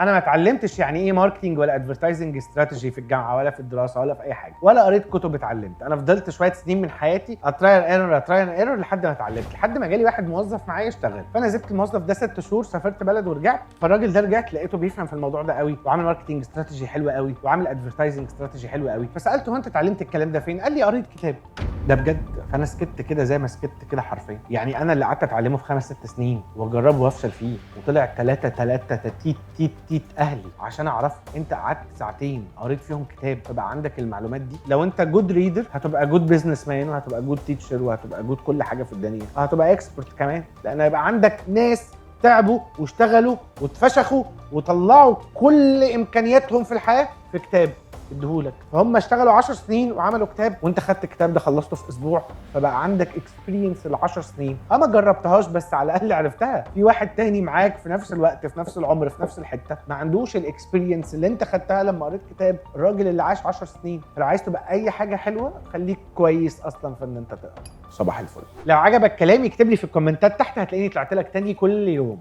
انا ما اتعلمتش يعني ايه ماركتنج ولا ادفرتايزنج استراتيجي في الجامعه ولا في الدراسه ولا في اي حاجه، ولا قريت كتب اتعلمت. انا فضلت شويه سنين من حياتي اترايل ايرور لحد ما اتعلمت، لحد ما جالي واحد موظف معايا يشتغل. فانا سبت الموظف ده 6 شهور، سافرت بلد ورجعت. فالراجل ده رجعت لقيته بيفهم في الموضوع ده قوي، وعامل ماركتنج استراتيجي حلوه قوي، وعامل ادفرتايزنج استراتيجي حلوه قوي. فسالته هو انت اتعلمت الكلام ده فين؟ قال لي قريت كتاب. ده بجد. فانا سكت كده زي ما سكت كده حرفيا. يعني انا اللي قعدت اتعلمه في 5 6 سنين واجربه وافشل فيه، وطلع 3 تيت اهلي عشان اعرفه. انت قعدت ساعتين قريت فيهم كتاب فبقى عندك المعلومات دي. لو انت جود ريدر هتبقى جود بزنس مان، وهتبقى جود تيتشر، وهتبقى جود كل حاجه في الدنيا، وهتبقى اكسبرت كمان، لان هيبقى عندك ناس تعبوا واشتغلوا واتفشخوا وطلعوا كل امكانياتهم في الحياه في كتاب اديهولك. فهم اشتغلوا 10 سنين وعملوا كتاب، وانت خدت الكتاب ده خلصته في اسبوع، فبقى عندك اكسبيرينس ال10 سنين. ما جربتهاش بس على الاقل عرفتها. في واحد تاني معاك في نفس الوقت، في نفس العمر، في نفس الحته، ما عندوش الاكسبيرينس اللي انت خدتها لما قريت كتاب الراجل اللي عاش 10 سنين. فلو عايز تبقى اي حاجه حلوه خليك كويس اصلا في ان انت تقرا. صباح الفل. لو عجبك كلامي اكتب لي في الكومنتات تحت، هتلاقيني طلعت لك تاني كل يوم.